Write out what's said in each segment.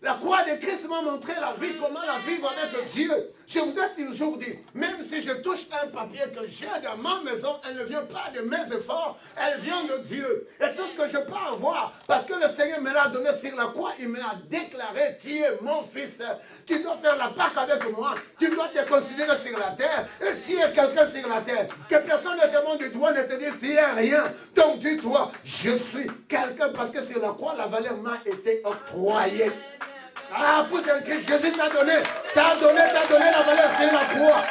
La croix de Christ m'a montré la vie, comment la vivre avec Dieu. Je vous ai toujours dit, même si je touche un papier que j'ai dans ma maison, elle ne vient pas de mes efforts, elle vient de Dieu. Et tout ce que je peux avoir, parce que le Seigneur me l'a donné sur la croix, il m'a déclaré, tu es mon fils, tu dois faire la Pâque avec moi, tu dois te considérer sur la terre, et tu es quelqu'un sur la terre. Que personne ne te montre du doigt, ne te dit, tu es rien. Donc dis-toi, je suis quelqu'un, parce que sur la croix, la valeur m'a été octroyée. Ah, pousse un cri, Jésus t'a donné la valeur sur la croix.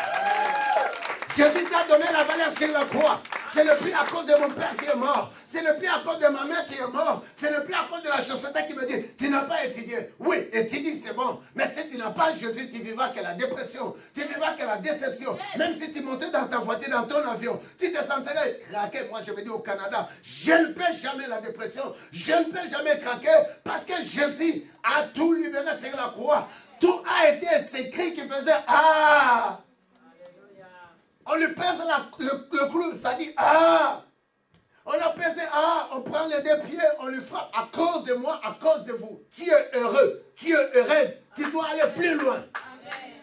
Jésus t'a donné la valeur sur la croix. C'est le plus à cause de mon père qui est mort. C'est le plus à cause de ma mère qui est mort. C'est le plus à cause de la société qui me dit, tu n'as pas étudié. Oui, étudier c'est bon. Mais si tu n'as pas Jésus, tu vivras que la dépression. Tu vivras que la déception. Même si tu montais dans ta voiture, dans ton avion, tu te sentirais craquer. Moi, je veux dire au Canada, je ne paie jamais la dépression. Je ne peux jamais craquer parce que Jésus a tout libéré sur la croix. Tout a été écrit qui faisait ah. On lui pèse le clou, ça dit ah. On a pesé ah, on prend les deux pieds, on lui frappe à cause de moi, à cause de vous. Tu es heureux, tu es heureuse, tu dois aller plus loin. Amen.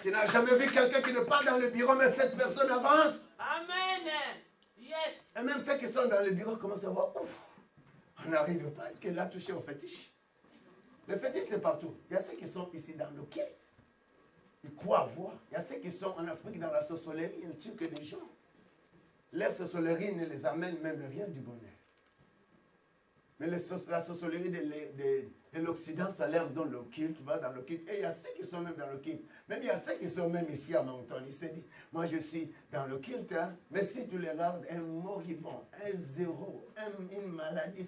Tu n'as jamais vu quelqu'un qui ne part dans le bureau, mais cette personne avance. Amen. Yes. Et même ceux qui sont dans le bureau commencent à voir, ouf, on n'arrive pas, est-ce qu'elle a touché au fétiche? Le fétiche c'est partout. Il y a ceux qui sont ici dans le kit. Ils croient voir. Il y a ceux qui sont en Afrique dans la sorcellerie, ils ne tuent que des gens. Leur sorcellerie ne les amène même rien du bonheur. Mais la sorcellerie de l'Occident, ça leur donne le culte, tu vas dans le culte. Et il y a ceux qui sont même dans le culte. Même il y a ceux qui sont même ici à Moncton. Ils se disent, moi je suis dans le culte, hein, mais si tu les regardes, un moribond, un zéro, une maladie,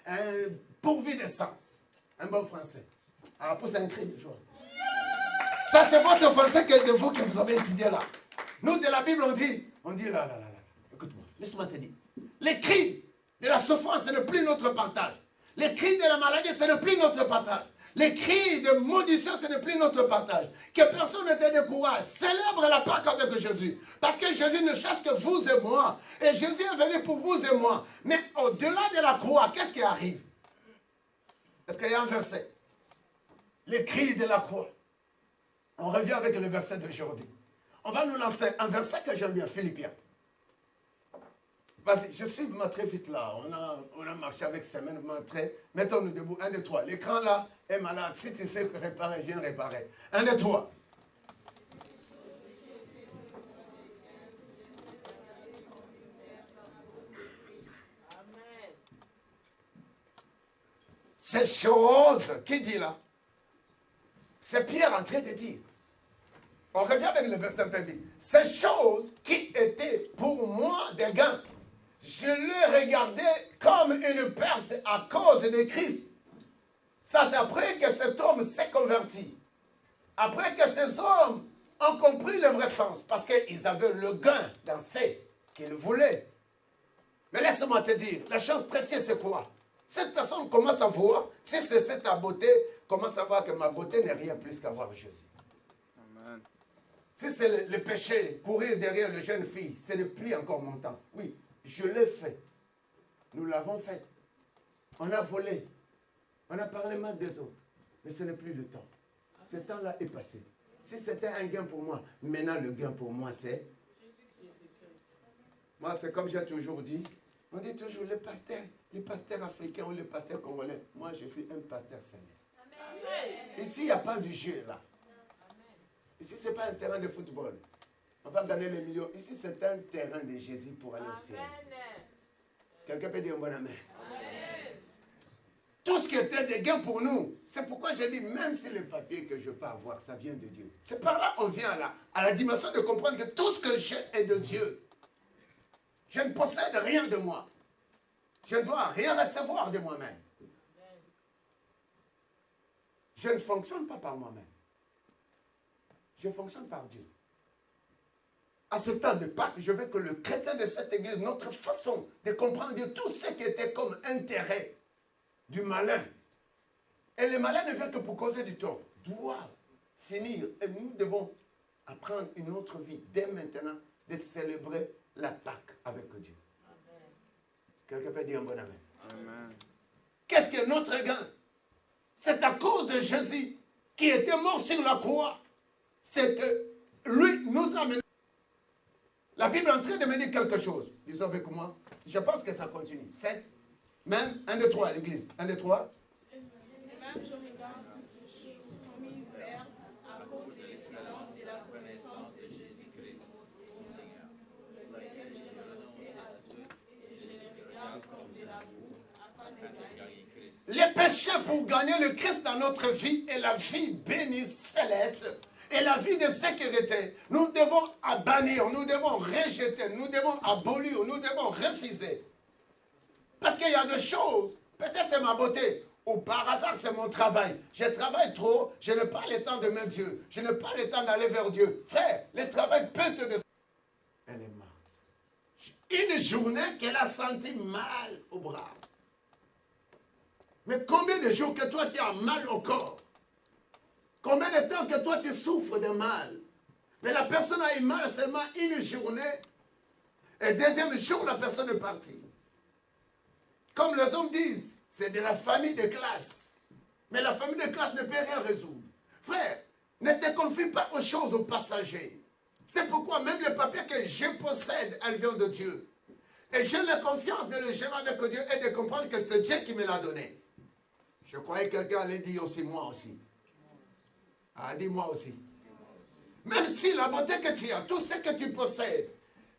un pourvu de sens. Un bon français. Alors pousse un cri de joie. Ça, c'est votre français que de vous que vous avez étudié là. Nous, de la Bible, on dit là. Écoute-moi, laisse-moi te dire. Les cris de la souffrance, ce n'est plus notre partage. Les cris de la maladie, ce n'est plus notre partage. Les cris de maudissement, ce n'est plus notre partage. Que personne ne te décourage. Célèbre la Pâque avec Jésus. Parce que Jésus ne cherche que vous et moi. Et Jésus est venu pour vous et moi. Mais au-delà de la croix, qu'est-ce qui arrive? Est-ce qu'il y a un verset? Les cris de la croix. On revient avec le verset d'aujourd'hui. On va nous lancer un verset que j'aime bien, Philippiens. Vas-y, je suis très vite là. On a marché avec ces mêmes très. Mettons-nous debout. 1, 2, 3. L'écran là est malade. Si tu sais réparer, viens réparer. 1, 2, 3. Ces choses, qui dit là? C'est Pierre en train de dire. On revient avec le verset un peu vite. Ces choses qui étaient pour moi des gains, je les regardais comme une perte à cause de Christ. Ça, c'est après que cet homme s'est converti. Après que ces hommes ont compris le vrai sens. Parce qu'ils avaient le gain dans ce qu'ils voulaient. Mais laisse-moi te dire, la chose précieuse, c'est quoi? Cette personne commence à voir, si c'est ta beauté, commence à voir que ma beauté n'est rien plus qu'avoir Jésus. Amen. Si c'est le péché, courir derrière la jeune fille, ce n'est plus encore mon temps. Oui, je l'ai fait. Nous l'avons fait. On a volé. On a parlé mal des autres. Mais ce n'est plus le temps. Ce temps-là est passé. Si c'était un gain pour moi, maintenant le gain pour moi, c'est... Moi, c'est comme j'ai toujours dit. On dit toujours les pasteurs africains ou les pasteurs congolais. Moi, je suis un pasteur céleste. Amen. Ici, il n'y a pas du jeu là. Ici, ce n'est pas un terrain de football. On va gagner les millions. Ici, c'est un terrain de Jésus pour aller au ciel. Quelqu'un peut dire un bon amen. Amen. Tout ce qui était des gains pour nous. C'est pourquoi je dis, même si le papier que je peux avoir, ça vient de Dieu. C'est par là qu'on vient là, à la dimension de comprendre que tout ce que j'ai est de Dieu. Je ne possède rien de moi. Je ne dois rien recevoir de moi-même. Je ne fonctionne pas par moi-même. Je fonctionne par Dieu. À ce temps de Pâques, je veux que le chrétien de cette église, notre façon de comprendre tout ce qui était comme intérêt du malin. Et le malin ne vient que pour causer du tort. Doit finir. Et nous devons apprendre une autre vie dès maintenant de célébrer la Pâque avec Dieu. Quelqu'un peut dire un bon amen. Amen. Qu'est-ce que notre gain? C'est à cause de Jésus qui était mort sur la croix. C'est que lui nous a mené. La Bible est en train de me dire quelque chose. Disons avec moi. Je pense que ça continue. 7. Même 1, 2, 3 à l'église. 1, 2, 3. Et même je regarde toutes choses comme une perte à cause de l'excellence de la connaissance de Jésus-Christ, lequel j'ai renoncé à tout et je les regarde comme de la boue afin de gagner Christ. Les péchés pour gagner le Christ dans notre vie et la vie bénie céleste et la vie de sécurité, nous devons bannir, nous devons rejeter, nous devons abolir, nous devons refuser. Parce qu'il y a des choses, peut-être c'est ma beauté, ou par hasard c'est mon travail. Je travaille trop, je n'ai pas le temps de mettre Dieu, je n'ai pas le temps d'aller vers Dieu. Frère, le travail peut te descendre. Elle est morte. Une journée qu'elle a senti mal au bras. Mais combien de jours que toi tu as mal au corps? Combien de temps que toi tu souffres de mal? Mais la personne a eu mal seulement une journée. Et deuxième jour, la personne est partie. Comme les hommes disent, c'est de la famille de classe. Mais la famille de classe ne peut rien résoudre. Frère, ne te confie pas aux choses, aux passagers. C'est pourquoi même les papiers que je possède, elles viennent de Dieu. Et j'ai la confiance de le gérer avec Dieu et de comprendre que c'est Dieu qui me l'a donné. Je croyais que quelqu'un allait dire aussi, moi aussi. Ah, dis-moi aussi. Même si la beauté que tu as, tout ce que tu possèdes,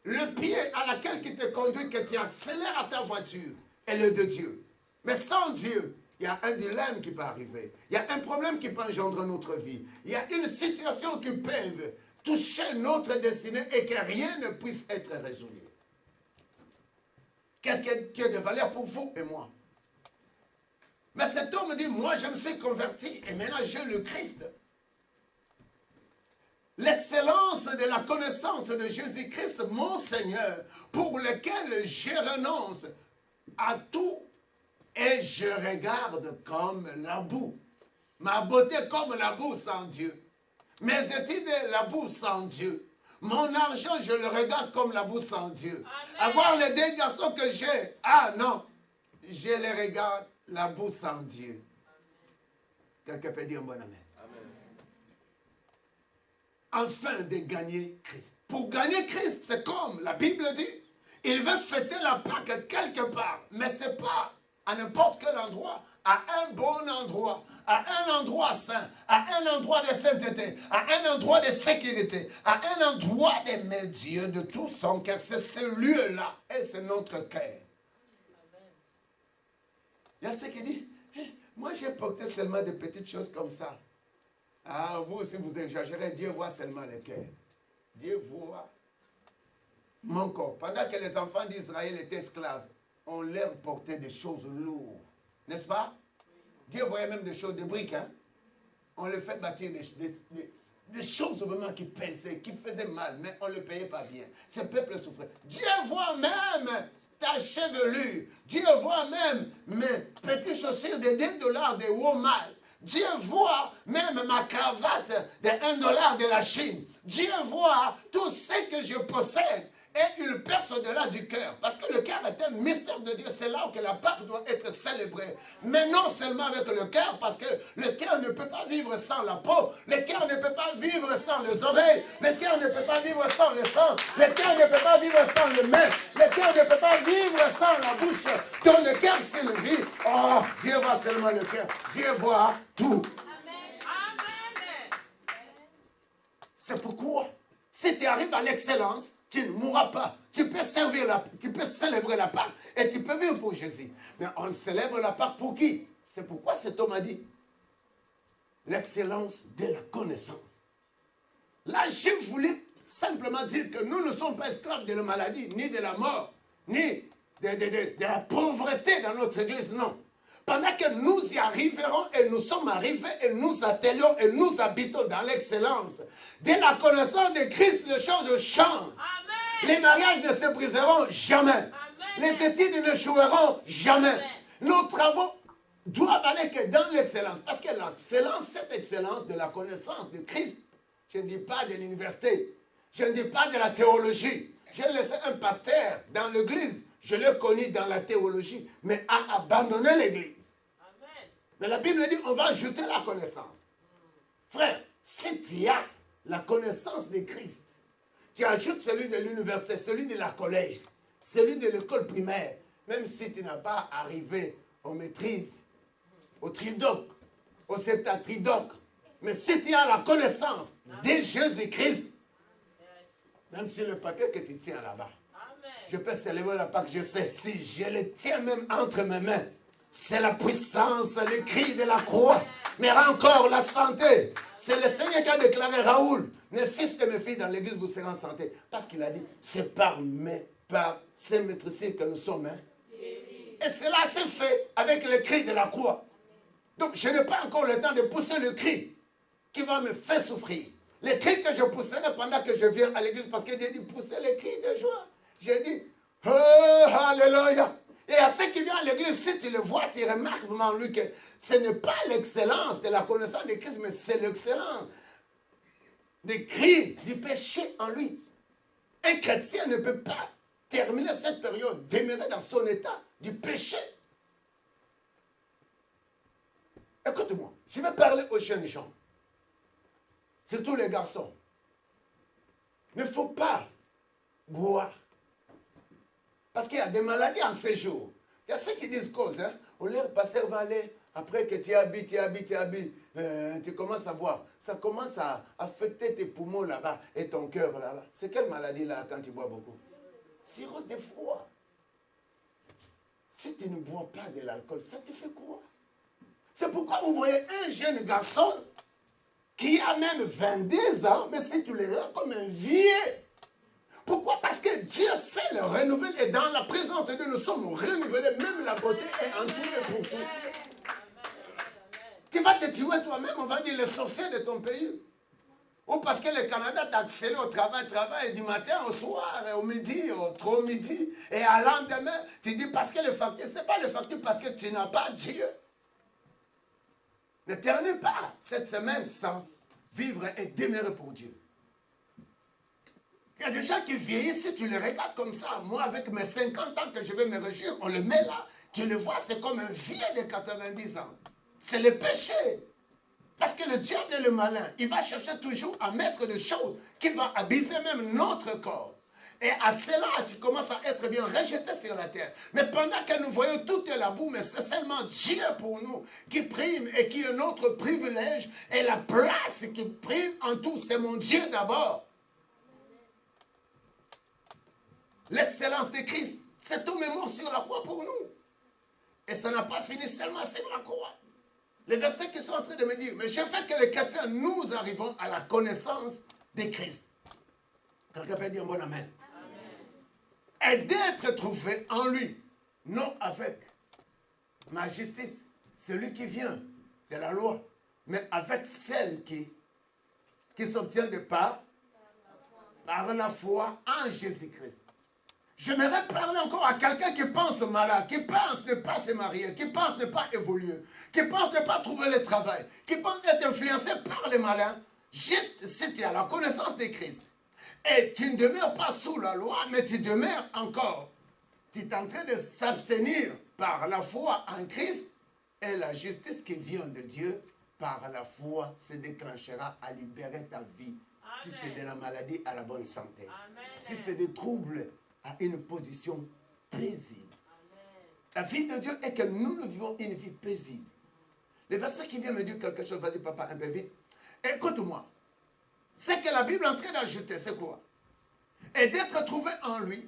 le pied à laquelle qui te conduit, que tu accélères à ta voiture, est le de Dieu. Mais sans Dieu, il y a un dilemme qui peut arriver. Il y a un problème qui peut engendrer notre vie. Il y a une situation qui peut toucher notre destinée et que rien ne puisse être résolu. Qu'est-ce qui est de valeur pour vous et moi? Mais cet homme dit, moi je me suis converti et maintenant j'ai le Christ. L'excellence de la connaissance de Jésus-Christ, mon Seigneur, pour lequel je renonce à tout et je regarde comme la boue. Ma beauté comme la boue sans Dieu. Mes études, la boue sans Dieu. Mon argent, je le regarde comme la boue sans Dieu. Amen. Avoir les deux garçons que j'ai, ah non, je les regarde la boue sans Dieu. Quelqu'un peut dire un bon amen. Afin de gagner Christ. Pour gagner Christ, c'est comme la Bible dit, il veut fêter la Pâque quelque part, mais ce n'est pas à n'importe quel endroit, à un bon endroit, à un endroit saint, à un endroit de sainteté, à un endroit de sécurité, à un endroit d'aimer Dieu de tout son cœur. C'est ce lieu-là et c'est notre cœur. Il y a ceux qui disent, moi j'ai porté seulement des petites choses comme ça. Ah, vous aussi vous exagérez, Dieu voit seulement le cœur. Dieu voit mon corps. Pendant que les enfants d'Israël étaient esclaves, on leur portait des choses lourdes. N'est-ce pas? Dieu voyait même des choses, des briques. Hein? On leur fait bâtir des choses vraiment qui pesaient, qui faisaient mal, mais on ne le payait pas bien. Ce peuple souffrait. Dieu voit même ta chevelure. Dieu voit même mes petites chaussures de $2 de Walmart. Dieu voit même ma cravate de $1 de la Chine. Dieu voit tout ce que je possède. Et il perce au-delà du cœur. Parce que le cœur est un mystère de Dieu. C'est là où la Pâque doit être célébrée. Mais non seulement avec le cœur, parce que le cœur ne peut pas vivre sans la peau. Le cœur ne peut pas vivre sans les oreilles. Le cœur ne peut pas vivre sans le sang. Le cœur ne peut pas vivre sans les mains. Le cœur ne peut pas vivre sans la bouche. Dans le cœur, s'il vit, oh, Dieu voit seulement le cœur. Dieu voit tout. Amen. C'est pourquoi, si tu arrives à l'excellence, tu ne mourras pas. Tu peux célébrer la Pâque et tu peux vivre pour Jésus. Mais on célèbre la Pâque pour qui? C'est pourquoi cet homme a dit l'excellence de la connaissance. Là, je voulais simplement dire que nous ne sommes pas esclaves de la maladie, ni de la mort, ni de la pauvreté dans notre église, non. Pendant que nous y arriverons et nous sommes arrivés et nous atteignons et nous habitons dans l'excellence de la connaissance de Christ, les choses changent. Amen. Les mariages ne se briseront jamais. Amen. Les études n'échoueront jamais. Amen. Nos travaux doivent aller que dans l'excellence. Parce que l'excellence, cette excellence de la connaissance de Christ, je ne dis pas de l'université, je ne dis pas de la théologie. J'ai laissé un pasteur dans l'église. Je l'ai connu dans la théologie, mais a abandonné l'église. Mais la Bible dit, on va ajouter la connaissance. Frère, si tu as la connaissance de Christ, tu ajoutes celui de l'université, celui de la collège, celui de l'école primaire, même si tu n'as pas arrivé aux maîtrises, au tridoc, au septatridoc, mais si tu as la connaissance de Jésus-Christ, même si le papier que tu tiens là-bas, je peux célébrer la Pâque, je sais, si je le tiens même entre mes mains, c'est la puissance, le cri de la croix, mais encore la santé. C'est le Seigneur qui a déclaré, Raoul, mes fils et mes filles dans l'église, vous serez en santé. Parce qu'il a dit, c'est par ces maîtrises que nous sommes. Hein. Et cela s'est fait avec le cri de la croix. Donc je n'ai pas encore le temps de pousser le cri qui va me faire souffrir. Le cri que je pousserai pendant que je viens à l'église, parce qu'il a dit, pousser le cri de joie. J'ai dit, oh, alléluia. Et à ceux qui viennent à l'église, si tu le vois, tu remarques vraiment lui que ce n'est pas l'excellence de la connaissance de Christ, mais c'est l'excellence des cris du péché en lui. Un chrétien ne peut pas terminer cette période, demeurer dans son état du péché. Écoute-moi, je vais parler aux jeunes gens, surtout les garçons. Il ne faut pas boire. Parce qu'il y a des maladies en séjour. Il y a ceux qui disent cause. Hein? Le pasteur va aller, après que tu habites, tu commences à boire. Ça commence à affecter tes poumons là-bas et ton cœur là-bas. C'est quelle maladie là quand tu bois beaucoup? Cirrhose de foie. Si tu ne bois pas de l'alcool, ça te fait quoi? C'est pourquoi vous voyez un jeune garçon qui a même 22 ans, mais si tu le regardes comme un vieux. Pourquoi? Parce que Dieu sait le renouveler. Et dans la présence de Dieu, nous sommes renouvelés. Même la beauté est entourée pour tout. Tu vas te tuer toi-même, on va dire, le sorcier de ton pays. Ou parce que le Canada t'a accéléré au travail du matin au soir, et au midi, au trop midi. Et à lendemain, tu dis parce que le facteur, ce n'est pas le facteur parce que tu n'as pas Dieu. Ne terminez pas cette semaine sans vivre et demeurer pour Dieu. Il y a des gens qui vieillissent, si tu les regardes comme ça, moi avec mes 50 ans que je vais me réjouir, on le met là, tu le vois, c'est comme un vieux de 90 ans. C'est le péché. Parce que le diable est le malin. Il va chercher toujours à mettre des choses qui vont abuser même notre corps. Et à cela, tu commences à être bien rejeté sur la terre. Mais pendant que nous voyons tout est la boue, mais c'est seulement Dieu pour nous qui prime et qui est notre privilège. Et la place qui prime en tout, c'est mon Dieu d'abord. L'excellence de Christ, c'est tout même mort sur la croix pour nous. Et ça n'a pas fini seulement sur la croix. Les versets qui sont en train de me dire, mais je fais que les chrétiens, nous arrivons à la connaissance de Christ. Quelqu'un peut dire un bon amen. Et d'être trouvé en lui, non avec ma justice, celui qui vient de la loi, mais avec celle qui s'obtient de par la foi en Jésus-Christ. J'aimerais parler encore à quelqu'un qui pense malade, qui pense ne pas se marier, qui pense ne pas évoluer, qui pense ne pas trouver le travail, qui pense être influencé par les malins. Juste si tu as la connaissance de Christ et tu ne demeures pas sous la loi, mais tu demeures encore. Tu es en train de s'abstenir par la foi en Christ et la justice qui vient de Dieu par la foi se déclenchera à libérer ta vie. Amen. Si c'est de la maladie à la bonne santé. Amen. Si c'est des troubles à une position paisible. Amen. La vie de Dieu est que nous vivons une vie paisible. Le verset qui vient me dire quelque chose, vas-y papa, un peu vite. Écoute-moi. Ce que la Bible est en train d'ajouter, c'est quoi? Et d'être trouvé en lui.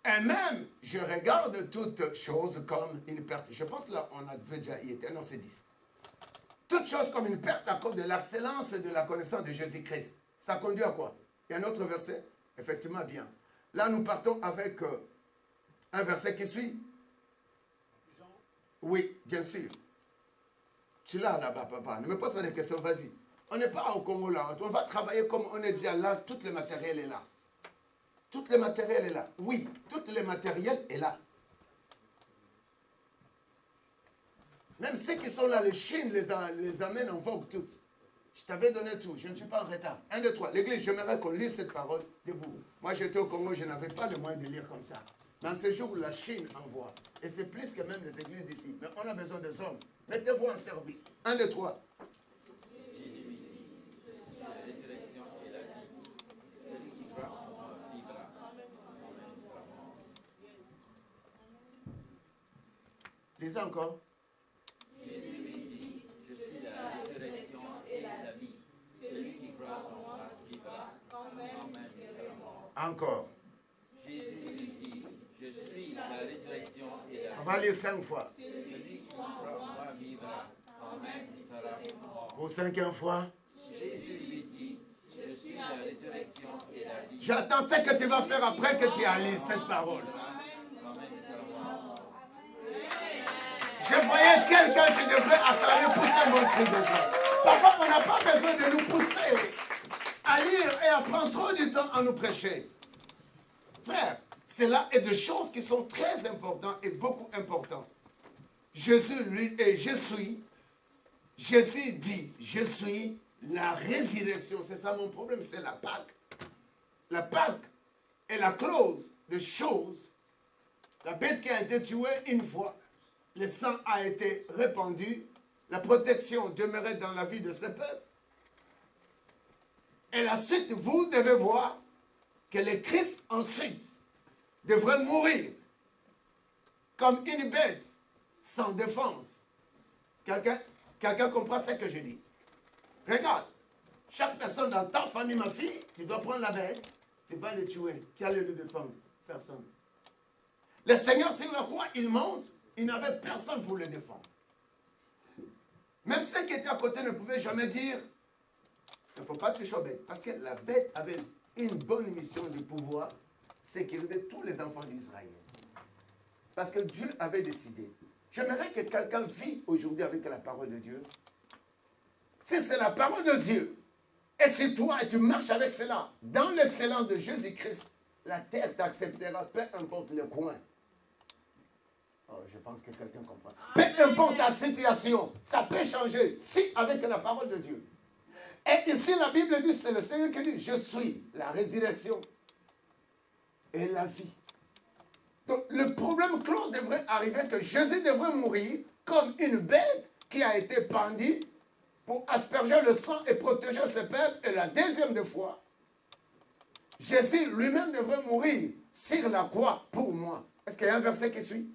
Et même, je regarde toutes choses comme une perte. Je pense que là, on a déjà y été. Non, c'est 10. Toutes choses comme une perte à cause de l'excellence de la connaissance de Jésus-Christ. Ça conduit à quoi? Il y a un autre verset? Effectivement, bien. Là, nous partons avec un verset qui suit. Jean. Oui, bien sûr. Tu l'as là-bas, papa. Ne me pose pas de questions, vas-y. On n'est pas au Congo là. On va travailler comme on est déjà là. Tout le matériel est là. Tout le matériel est là. Oui, tout le matériel est là. Même ceux qui sont là, les Chines les amènent en vogue toutes. Je t'avais donné tout, je ne suis pas en retard. 1, 2, 3. L'église, j'aimerais qu'on lise cette parole debout. Moi, j'étais au Congo, je n'avais pas le moyen de lire comme ça. Dans ces jours, la Chine envoie. Et c'est plus que même les églises d'ici. Mais on a besoin des hommes. Mettez-vous en service. 1, 2, 3. Lisez encore. Jésus lui dit, je suis la résurrection et la vie. Celui qui croit en moi vivra, quand même il serait mort. Encore. Jésus lui dit, je suis la résurrection et la vie. On va lire 5 fois. Celui qui croit en moi vivra, quand même il serait mort. Pour 5e fois. Jésus lui dit, je suis la résurrection et la vie. J'attends ce que tu vas faire après que tu as lu cette parole. Je voyais quelqu'un qui devrait acclamer, pousser mon cri déjà. Parfois, on n'a pas besoin de nous pousser à lire et à prendre trop de temps à nous prêcher. Frère, c'est là et des choses qui sont très importantes et beaucoup importantes. Jésus, lui, et Jésus dit, je suis la résurrection. C'est ça mon problème, c'est la Pâque. La Pâque est la clause de choses. La bête qui a été tuée une fois, le sang a été répandu, la protection demeurait dans la vie de ce peuple. Et la suite, vous devez voir que le Christ ensuite devrait mourir comme une bête sans défense. Quelqu'un comprend ce que je dis? Regarde, chaque personne dans ta famille, ma fille, tu dois prendre la bête, tu vas le tuer. Qui allait le défendre? Personne. Le Seigneur, sur la croix, il monte, il n'avait personne pour le défendre. Même ceux qui étaient à côté ne pouvaient jamais dire, il ne faut pas toucher aux bêtes. Parce que la bête avait une bonne mission de pouvoir sécuriser tous les enfants d'Israël. Parce que Dieu avait décidé. J'aimerais que quelqu'un vit aujourd'hui avec la parole de Dieu. Si c'est la parole de Dieu, et si toi tu marches avec cela, dans l'excellence de Jésus-Christ, la terre t'acceptera, peu importe le coin. Oh, je pense que quelqu'un comprend. Peu importe ta situation, ça peut changer si avec la parole de Dieu. Et ici, la Bible dit, c'est le Seigneur qui dit, je suis la résurrection et la vie. Donc, le problème clos devrait arriver que Jésus devrait mourir comme une bête qui a été pendue pour asperger le sang et protéger ce peuple. Et la deuxième fois, Jésus lui-même devrait mourir sur la croix pour moi. Est-ce qu'il y a un verset qui suit?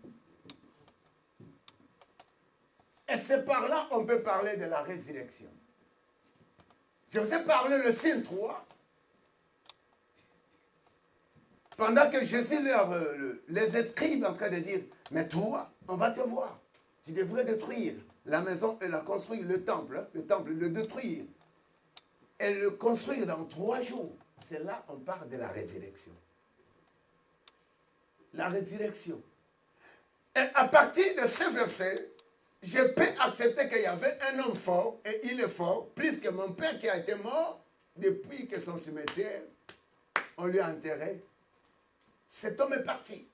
Et c'est par là qu'on peut parler de la résurrection. Je vous ai parlé le signe 3. Pendant que Jésus les escribes en train de dire, mais toi, on va te voir. Tu devrais détruire la maison et la construire, le temple, le détruire. Et le construire dans 3 jours. C'est là qu'on parle de la résurrection. La résurrection. Et à partir de ce verset, je peux accepter qu'il y avait un homme fort, et il est fort, plus que mon père qui a été mort depuis que son cimetière, on lui a enterré. Cet homme est parti.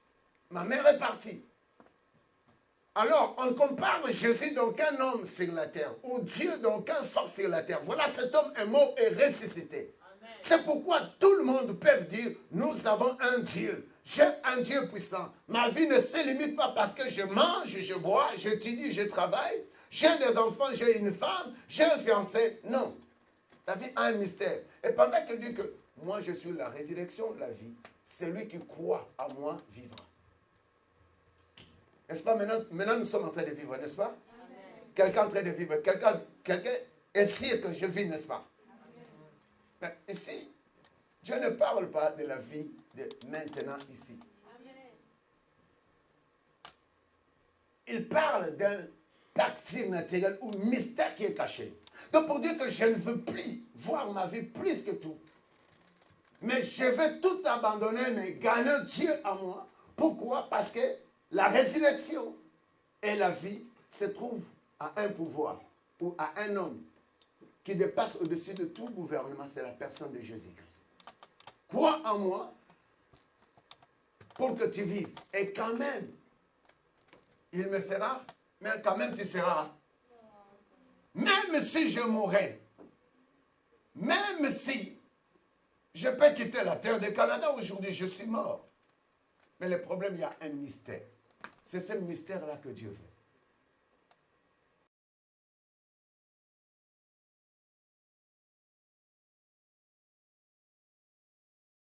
Ma mère est partie. Alors, on compare Jésus d'aucun homme sur la terre, ou Dieu d'aucun fort sur la terre. Voilà, cet homme est mort et ressuscité. C'est pourquoi tout le monde peut dire, nous avons un Dieu. J'ai un Dieu puissant. Ma vie ne se limite pas parce que je mange, je bois, j'étudie, je travaille. J'ai des enfants, j'ai une femme, j'ai un fiancé. Non. La vie a un mystère. Et pendant qu'il dit que moi je suis la résurrection, la vie, celui qui croit à moi vivra. N'est-ce pas? Maintenant nous sommes en train de vivre, n'est-ce pas? Quelqu'un en train de vivre. Quelqu'un est sûr que je vis, n'est-ce pas? Mais ici, Dieu ne parle pas de la vie de maintenant ici. Il parle d'un pacte surnaturel ou mystère qui est caché. Donc pour dire que je ne veux plus voir ma vie plus que tout. Mais je vais tout abandonner, mais gagner Dieu à moi. Pourquoi? Parce que la résurrection et la vie se trouvent à un pouvoir ou à un homme qui dépasse au-dessus de tout gouvernement, c'est la personne de Jésus-Christ. Crois en moi pour que tu vives. Et quand même, il me sera, mais quand même tu seras. Même si je mourrais, même si je peux quitter la terre du Canada aujourd'hui, je suis mort. Mais le problème, il y a un mystère. C'est ce mystère-là que Dieu veut.